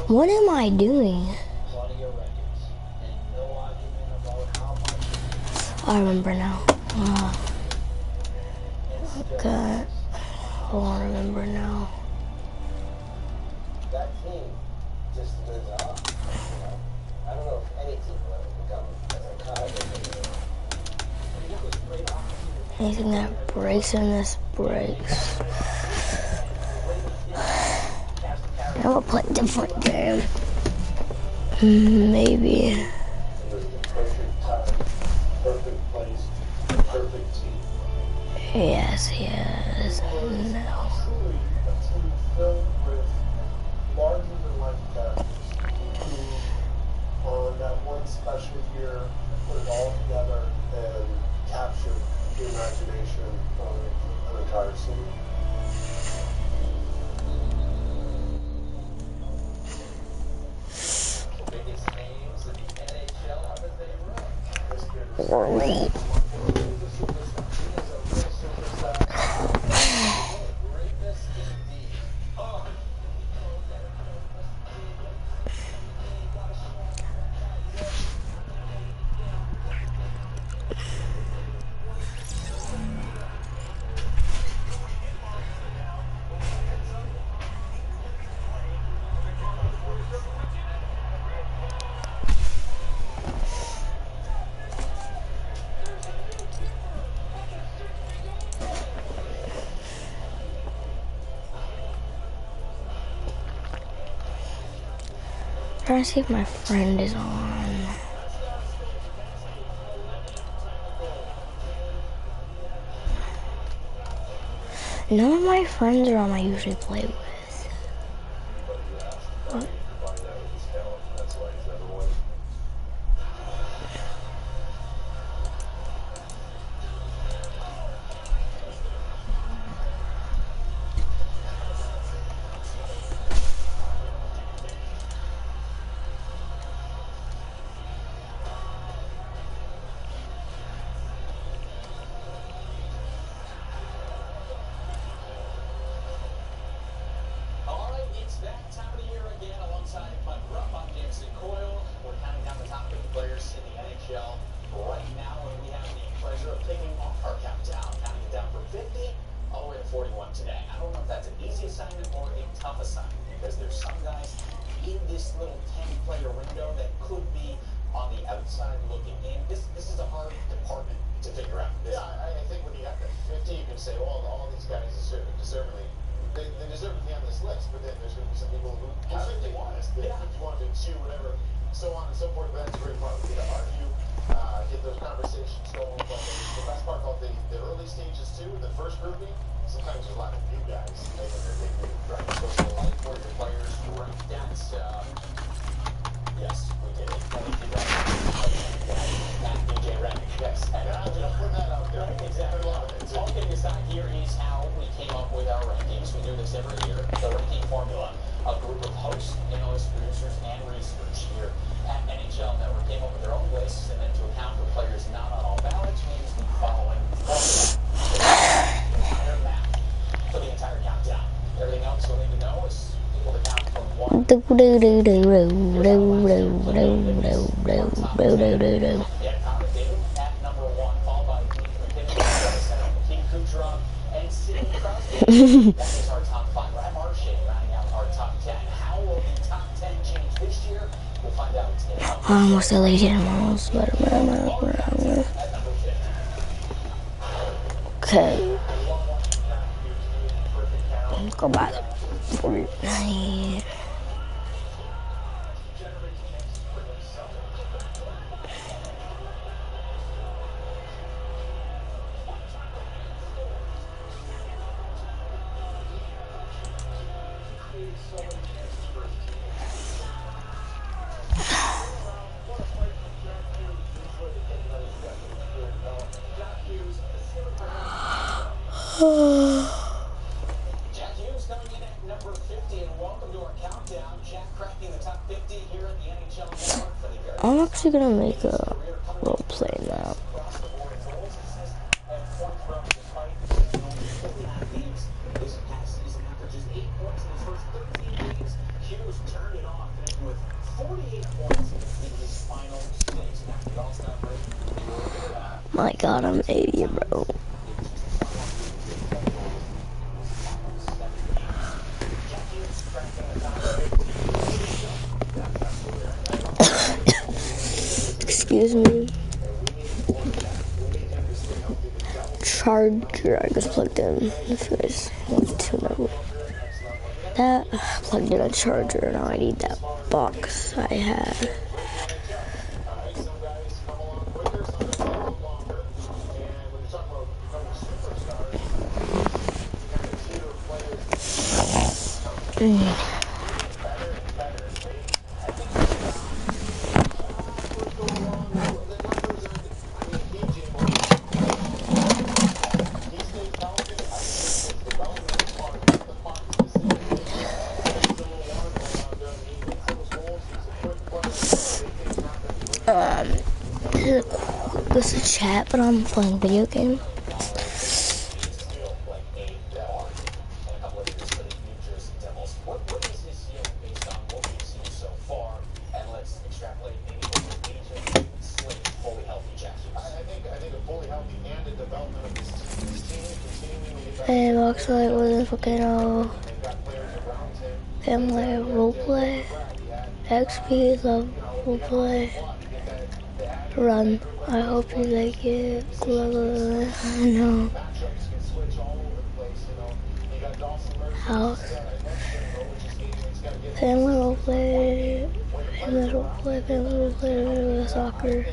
What am I doing? I remember now. Okay. I don't remember now. That team just lives on. I don't know if any team will ever become as Anything that breaks in this breaks. I will play a different game. Maybe. It was the perfect time, perfect place, perfect team. Yes. No. Truly a team filled with larger-than-life characters who, on that one special year, put it all together and captured the imagination of an entire city. for me. Trying to see if my friend is on. None of my friends are on I usually play with. What? Almost deleted almost, but okay. Go back. Fortnite. I'm actually gonna make a role play now. My God, I'm 80, bro. Excuse me. Charger I just plugged in. If you guys want to know that, plugged in a charger. Now I need that box I had. this to chat, but I'm playing video game. Hey, looks like with a volcano. Family roleplay. XP love roleplay. Run. I hope you like it. No. House. Family roleplay. Family roleplay. Family roleplay. Soccer.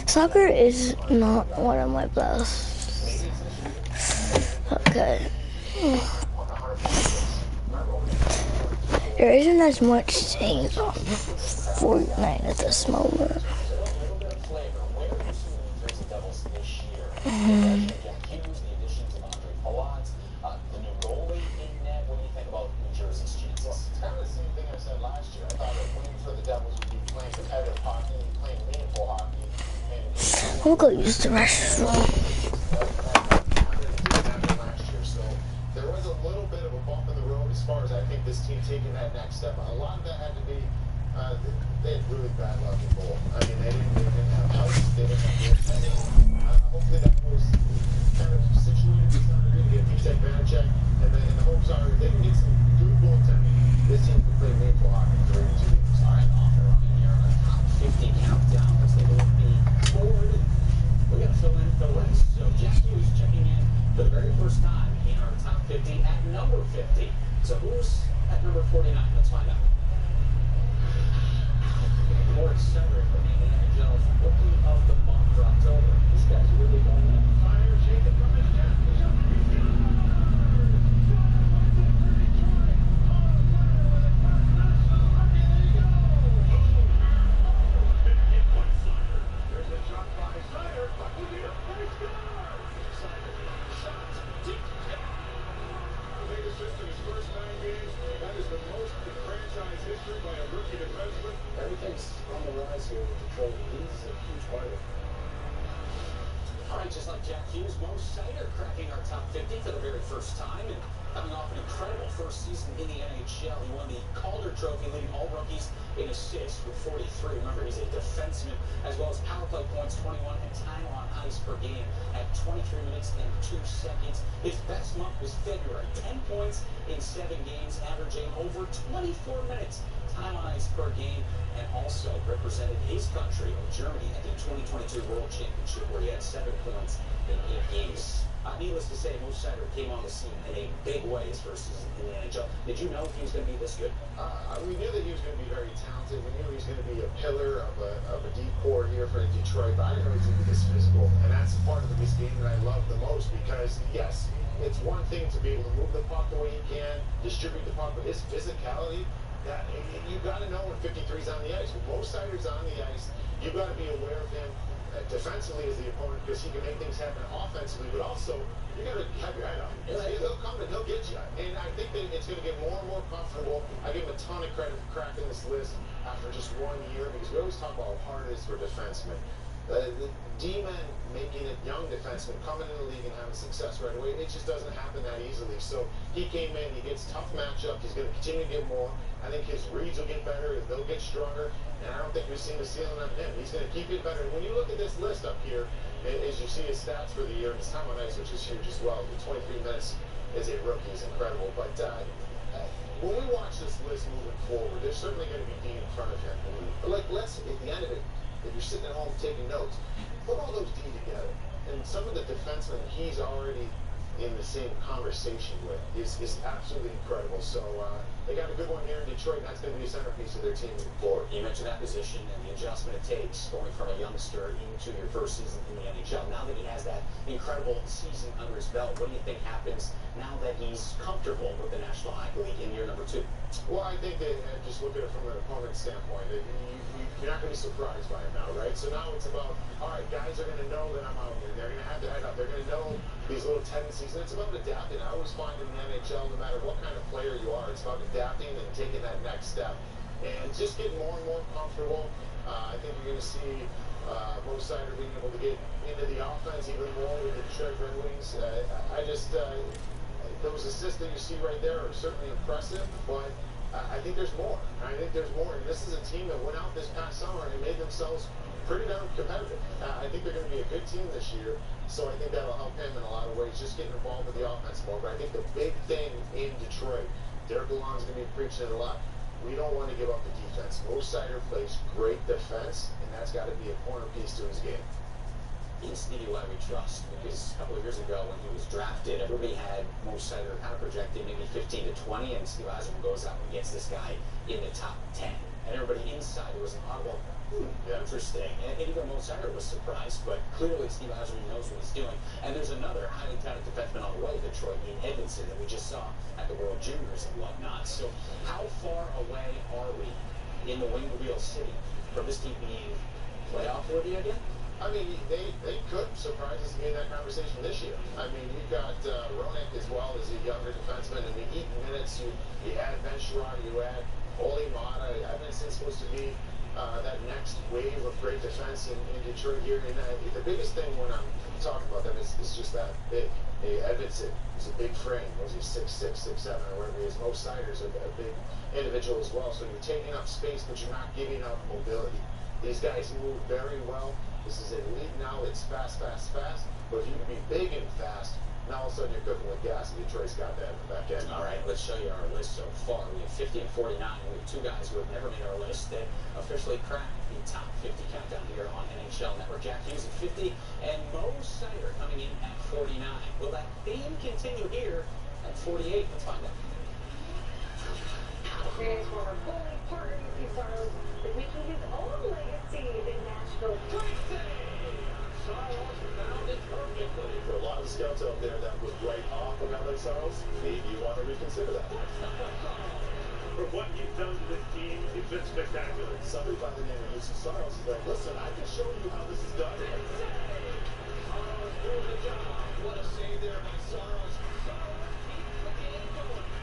Soccer is not one of my best. Okay. There isn't as much things on Fortnite at this moment. I'm gonna go use the restroom. As far as I think this team taking that next step, a lot of that had to be they had really bad luck in goal. I mean, they didn't have outs, they didn't have goaltending. Hopefully that was kind of situated to some degree to get Vitek Vanacek, and the hopes are if they can get some good goaltending, this team can play meaningful hockey for 2 weeks. All right, off and running here on a top 50 countdown. Let's take a look at the forward. We got to fill in the list. So Jack Hughes checking in for the very first time in our top 50 at number 50. So who's at number 49? Let's find out. Morris Cedric, the NHL's Rookie of the Month for October. This guy's really going on fire. Shaking from his chest. There's a shot by Snyder. Everything's on the rise here with Detroit. He's a huge part of it. All right, just like Jack Hughes, Mo Seider cracking our top 50 for the very first time and coming off an incredible first season in the NHL. He won the Calder Trophy, leading all rookies in assists with 43. Remember, he's a defenseman, as well as power play points, 21, and time on ice per game at 23 minutes and 2 seconds. His best month was February, 10 points in 7 games, averaging over 24 minutes time on ice per game, and also represented his country of Germany at the 2022 World Championship, where he had 7 points in 8 games. Needless to say, Mo Seider came on the scene in a big way his first season in the NHL. Did you know he was going to be this good? We knew that he was going to be very talented. We knew he was going to be a pillar of a deep core here for Detroit, but I didn't know he was going to be this physical. And that's the part of this game that I love the most because, yes, it's one thing to be able to move the puck the way he can, distribute the puck, but his physicality, that you got to know when 53's on the ice. When Mo Seider's on the ice, you got to be aware of him defensively as the opponent because he can make things happen offensively, but also you got to have your head up. He'll come and he'll get you. And I think that it's going to get more and more comfortable. I give him a ton of credit for cracking this list after just 1 year because we always talk about how hard it is for defensemen. The D-men making it young defensemen coming in the league and having success right away, it just doesn't happen that easily. So he came in, he gets tough matchup, he's going to continue to get more. I think his reads will get better, they'll get stronger, and I don't think we've seen the ceiling on him. He's going to keep it better. And when you look at this list up here, as you see his stats for the year, and his time on ice, which is huge as well, the 23 minutes as a rookie is incredible. But when we watch this list moving forward, there's certainly going to be D in front of him. Like, let's, at the end of it, if you're sitting at home taking notes, put all those D together. And some of the defensemen he's already in the same conversation with is absolutely incredible. So they got a good one here in Detroit, and that's going to be a centerpiece of their team moving forward. You mentioned that position and the adjustment it takes going from a youngster into your first season in the NHL. Now that he has that incredible season under his belt, what do you think happens now that he's comfortable with the National Hockey League in year number 2? Well, I think that just look at it from an opponent standpoint. You're not going to be surprised by him now, right? So now it's about, all right, guys are going to know that I'm out here. They're going to have their head up. They're going to know these little tendencies. And it's about adapting. I always find in the NHL, no matter what kind of player you are, it's about adapting and taking that next step. And just getting more and more comfortable. I think you're going to see Mo Sider being able to get into the offense even more with the Detroit Red Wings. Those assists that you see right there are certainly impressive, but I think there's more. I think there's more. And this is a team that went out this past summer and made themselves pretty darn competitive. I think they're going to be a good team this year, so I think that'll help him in a lot of ways, just getting involved with the offense more. But I think the big thing in Detroit, Derek Lalonde's going to be preaching it a lot. We don't want to give up the defense. Mo Sider plays great defense, and that's got to be a corner piece to his game. He's the one we trust, because a couple of years ago when he was drafted, everybody had Mo Sider kind of projected maybe 15 to 20, and Steve Yzerman goes out and gets this guy in the top 10. And everybody inside was an audible, interesting. And even Mo Sider was surprised, but clearly Steve Yzerman knows what he's doing. And there's another highly talented defenseman on the way, Detroit, in Edmonton, that we just saw at the World Juniors and whatnot. So how far away are we in the Wing-Wheel City from this team being playoff worthy again? I mean, they could surprise us to be in that conversation this year. I mean, you've got Roenick as well as a younger defenseman. I mean, 8 minutes, you add Ben Sherrod, you add Ole Mata. Edmonton's supposed to be that next wave of great defense in Detroit here. And the biggest thing when I'm talking about them is just that big. Edmondson is a big frame. Was he 6'6", 6'7", or whatever he is? Mo Sider's a big individual as well. So you're taking up space, but you're not giving up mobility. These guys move very well. This is elite now. It's fast, fast, fast. But if you can be big and fast, now all of a sudden you're cooking with gas, and Detroit's got that in the back end. All right, let's show you our list so far. We have 50 and 49. We have two guys who have never made our list that officially cracked the top 50 countdown here on NHL Network. Jack Hughes at 50, and Mo Sider coming in at 49. Will that theme continue here at 48? Let's find out. Experience former goalie partner UC Saros is making his own legacy in Nashville. For a lot of scouts out there that would write off a guy like Saros, maybe you want to reconsider that. For what you've done to this team, you've been spectacular. Somebody by the name of UC Saros is like, listen, I can show you how this is done. What a save there by Saros.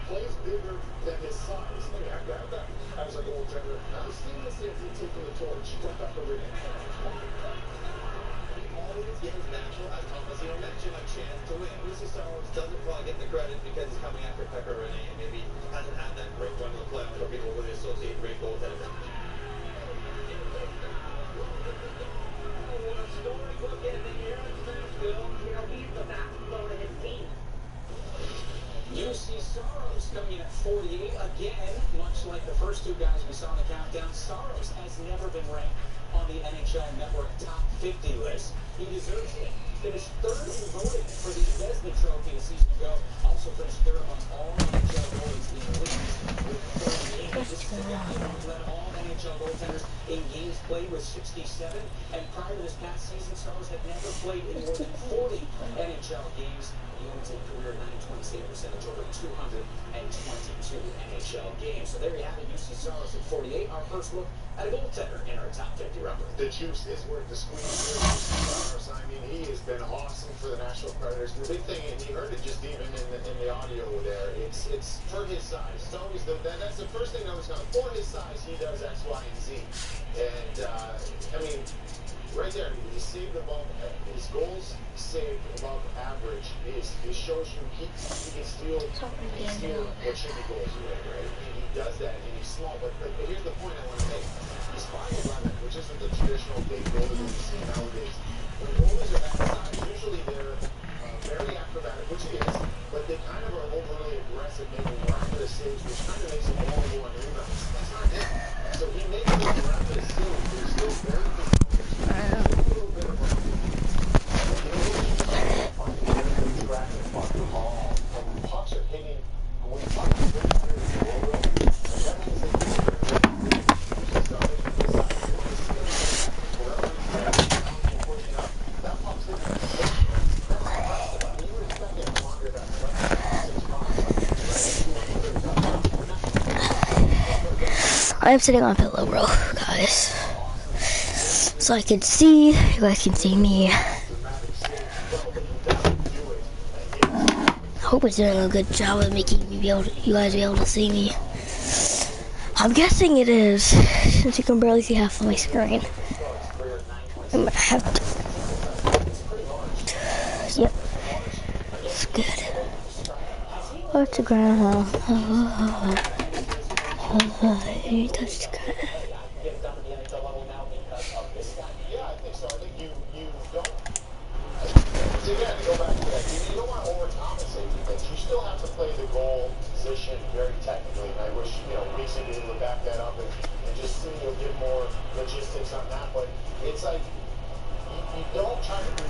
Plays bigger than his size. I mean, I grabbed that. I was like, old Trevor. Now Steven seems to take the torch. Went up over there. Always gives Nashville, as Thomas mentioned, a chance to win. UC Saros doesn't probably get the credit because he's coming after Pekka Rinne and maybe hasn't had that great run in the playoffs where people really associate great goaltenders. What a storybook ending here in Nashville. He's the backbone of his team. UC Saros coming in at 48 again, much like the first two guys we saw in the countdown. Saros has never been ranked on the NHL Network top 50 list. He deserves it. Finished third in voting for the Vezina Trophy a season ago. Also finished third among all NHL goalies in the league with 48. He led all NHL goaltenders in games played with 67. And prior to this past season, Saros had never played in more than 40 NHL games. He owns a career 920 save percentage over 222 NHL games. So there you have it, UC Saros at 48. Our first look at a goaltender in our top 50 rumble. The juice is worth the squeeze here. Saros, I mean, he has been awesome for the Nashville Predators. And the big thing, and you heard it just even in the audio there, it's for his size. It's always that's the first thing I was going to, for his size, he does X, Y, and Z. And, I mean, right there, he saved above, his goals saved above average. It shows you he can steal what should be goals away, right? And he does that, and he's small. But here's the point I want to make. He's 5'11", which isn't the traditional big goalie that we see nowadays. When goalies are that size, usually they're very acrobatic, which he is, but they kind of are overly aggressive, making miraculous saves, which kind of makes them vulnerable on rebounds. That's not him. So he makes those miraculous saves, but he's still very I'm sitting on a pillow, bro, guys. So I can see, you guys can see me. I hope it's doing a good job of making me you guys be able to see me. I'm guessing it is, since you can barely see half of my screen. I'm gonna have to. Yep. It's good. Oh, it's a groundhog. You touched the ground. Yeah, I think so. I think you don't. Again, to go back to that, you don't want to overcompensate defense. You still have to play the goal position very technically. And I wish, Mason be able to back that up and just, give more logistics on that. But it's like, you don't try to